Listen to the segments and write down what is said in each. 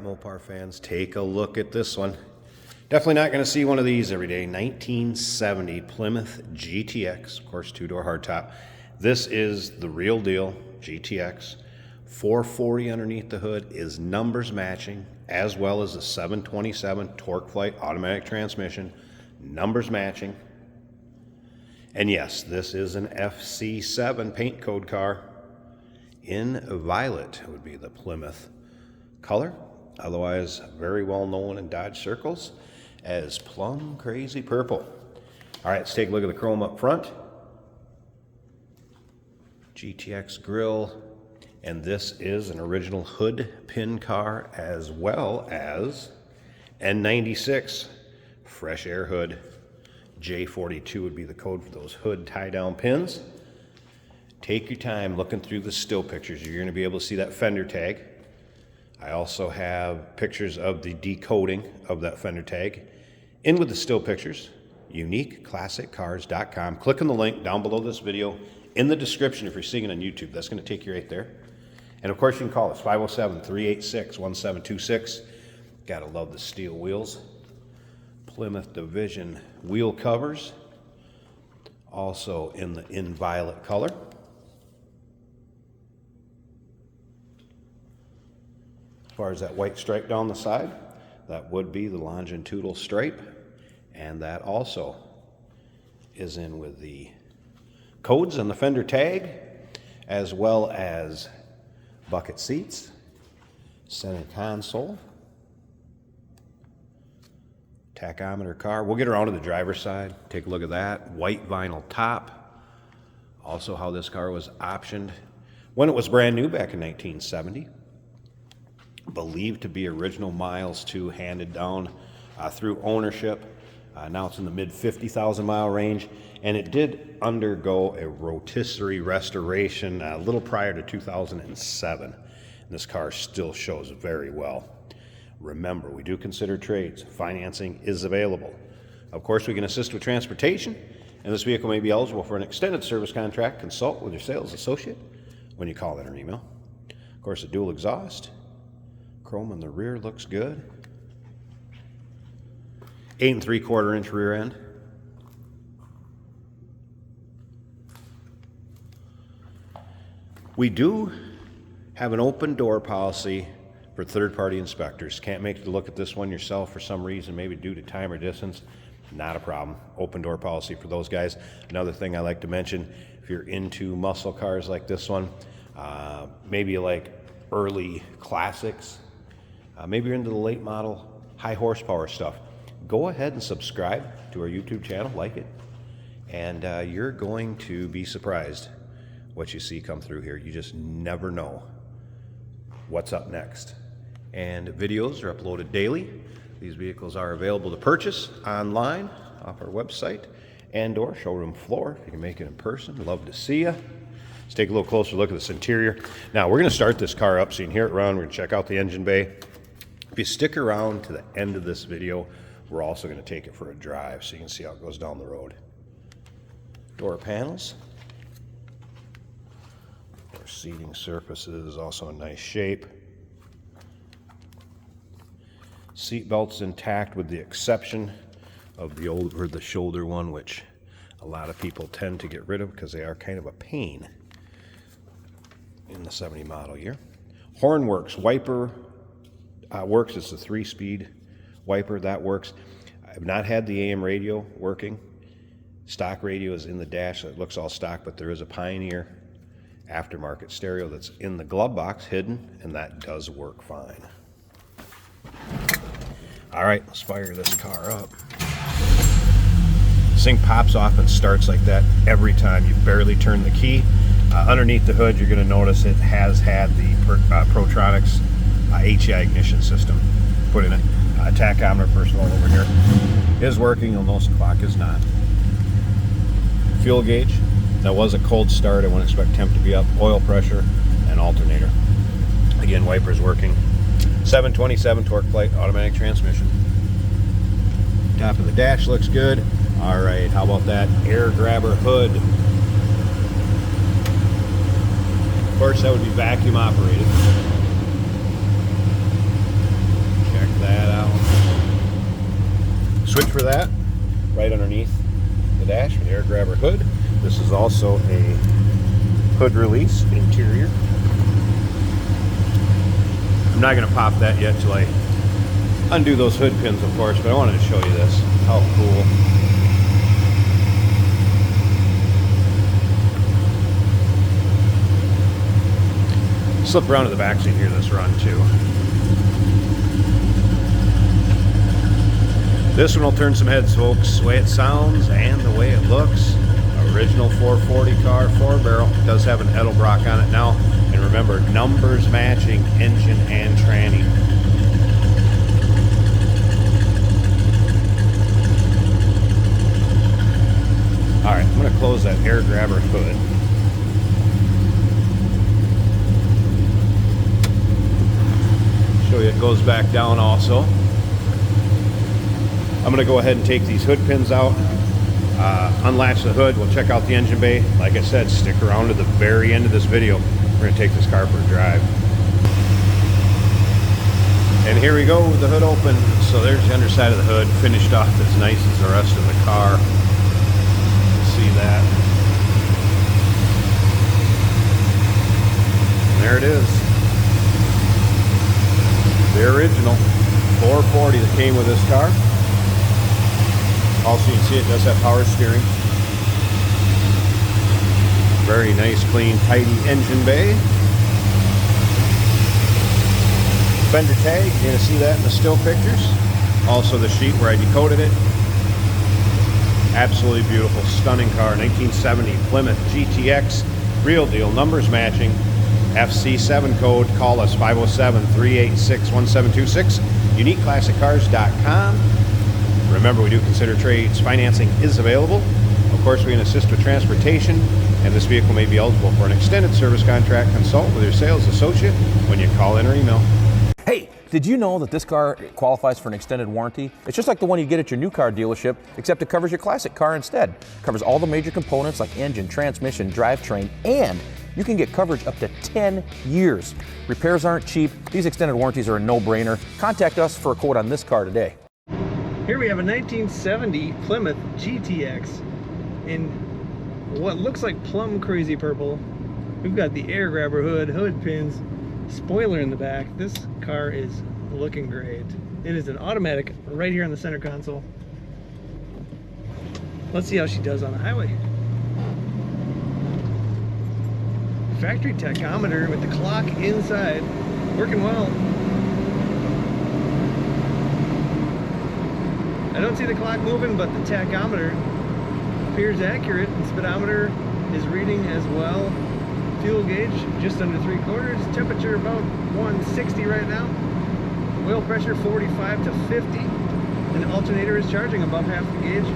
Mopar fans, take a look at this one. Definitely not going to see one of these every day. 1970 Plymouth GTX, of course, two-door hardtop. This is the real deal GTX. 440 underneath the hood is numbers matching, as well as the 727 TorqueFlite automatic transmission, numbers matching. And yes, this is an FC7 paint code car. In violet would be the Plymouth color, otherwise very well known in Dodge circles as plum crazy purple. All right, let's take a look at the chrome up front. GTX grille, and this is an original hood pin car, as well as N96 fresh air hood. J42 would be the code for those hood tie down pins. Take your time looking through the still pictures. You're going to be able to see that fender tag. I also have pictures of the decoding of that fender tag. In with the still pictures, uniqueclassiccars.com. Click on the link down below this video in the description if you're seeing it on YouTube. That's going to take you right there. And of course, you can call us 507-386-1726. Gotta love the steel wheels. Plymouth Division wheel covers, also in violet color. As far as that white stripe down the side, that would be the longitudinal stripe, and that also is in with the codes on the fender tag, as well as bucket seats, center console, tachometer car. We'll get around to the driver's side, take a look at that. White vinyl top, also how this car was optioned when it was brand new back in 1970. Believed to be original miles too, handed down through ownership. Now it's in the mid 50,000 mile range, and it did undergo a rotisserie restoration a little prior to 2007. And this car still shows very well. Remember, we do consider trades. Financing is available. Of course, we can assist with transportation, and this vehicle may be eligible for an extended service contract. Consult with your sales associate when you call in or email. Of course, a dual exhaust. Chrome in the rear looks good. 8 3/4 inch rear end. We do have an open door policy for third-party inspectors. Can't make you look at this one yourself for some reason, maybe due to time or distance. Not a problem. Open door policy for those guys. Another thing I like to mention, if you're into muscle cars like this one, maybe like early classics, maybe you're into the late model, high horsepower stuff, go ahead and subscribe to our YouTube channel, like it, and you're going to be surprised what you see come through here. You just never know what's up next. And videos are uploaded daily. These vehicles are available to purchase online off our website and or showroom floor. If you can make it in person, love to see you. Let's take a little closer look at this interior. Now we're going to start this car up so you can hear it run. We're going to check out the engine bay. If you stick around to the end of this video, we're also going to take it for a drive so you can see how it goes down the road. Door panels. Our seating surface is also in nice shape. Seat belts intact with the exception of the over the shoulder one, which a lot of people tend to get rid of because they are kind of a pain in the 70 model year. Horn works. Wiper works. It's a 3-speed wiper. That works. I've not had the AM radio working. Stock radio is in the dash, so it looks all stock, but there is a Pioneer aftermarket stereo that's in the glove box hidden, and that does work fine. All right, let's fire this car up. This thing pops off and starts like that every time. You barely turn the key. Underneath the hood, you're going to notice it has had the Protronics HEI ignition system put in it. Tachometer, first of all, over here is working. You'll notice the clock is not. Fuel gauge. That was a cold start. I wouldn't expect temp to be up. Oil pressure and alternator. Again, wipers working. 727 TorqueFlite automatic transmission. Top of the dash looks good. All right, how about that air grabber hood? Of course, that would be vacuum operated. Switch for that, right underneath the dash for the air grabber hood. This is also a hood release interior. I'm not going to pop that yet till I undo those hood pins, of course, but I wanted to show you this. How cool. Slip around to the back so you can hear this run too. This one will turn some heads, folks. The way it sounds and the way it looks. Original 440 car, 4-barrel. Does have an Edelbrock on it now. And remember, numbers matching engine and tranny. Alright, I'm going to close that air grabber hood. Show you it goes back down also. I'm going to go ahead and take these hood pins out, unlatch the hood. We'll check out the engine bay. Like I said, stick around to the very end of this video. We're going to take this car for a drive. And here we go with the hood open. So there's the underside of the hood, finished off as nice as the rest of the car. See that? And there it is. The original 440 that came with this car. Also, you can see it does have power steering. Very nice, clean, tidy engine bay. Fender tag, you're going to see that in the still pictures. Also the sheet where I decoded it. Absolutely beautiful, stunning car. 1970 Plymouth GTX. Real deal, numbers matching. FC7 code. Call us 507-386-1726. UniqueClassicCars.com. Remember, we do consider trades. Financing is available. Of course, we can assist with transportation, and this vehicle may be eligible for an extended service contract. Consult with your sales associate when you call in or email. Hey, did you know that this car qualifies for an extended warranty? It's just like the one you get at your new car dealership, except it covers your classic car instead. It covers all the major components like engine, transmission, drivetrain, and you can get coverage up to 10 years. Repairs aren't cheap. These extended warranties are a no-brainer. Contact us for a quote on this car today. Here we have a 1970 Plymouth GTX in what looks like plum crazy purple. We've got the air grabber hood, hood pins, spoiler in the back. This car is looking great. It is an automatic right here on the center console. Let's see how she does on the highway. Factory tachometer with the clock inside, working well. I don't see the clock moving, but the tachometer appears accurate. The speedometer is reading as well. Fuel gauge just under 3/4. Temperature about 160 right now. Oil pressure 45 to 50. And the alternator is charging above half the gauge.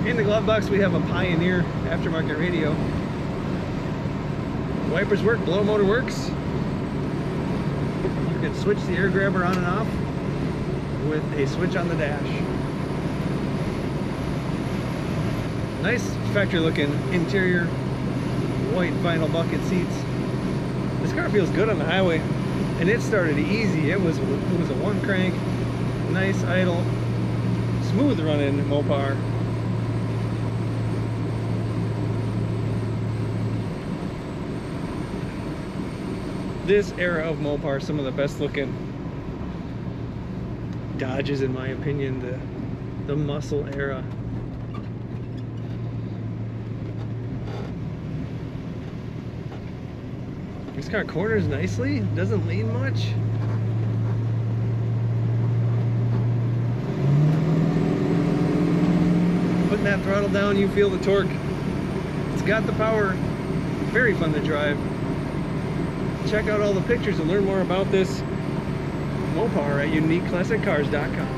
In the glove box we have a Pioneer aftermarket radio. Wipers work, blow motor works. You can switch the air grabber on and off with a switch on the dash. Nice factory looking interior, white vinyl bucket seats. This car feels good on the highway, and it started easy. It was a one crank, nice idle, smooth running Mopar. This era of Mopar, some of the best looking Dodges in my opinion, the muscle era. This car corners nicely, doesn't lean much. Putting that throttle down, you feel the torque. It's got the power, very fun to drive. Check out all the pictures and learn more about this Mopar at UniqueClassicCars.com.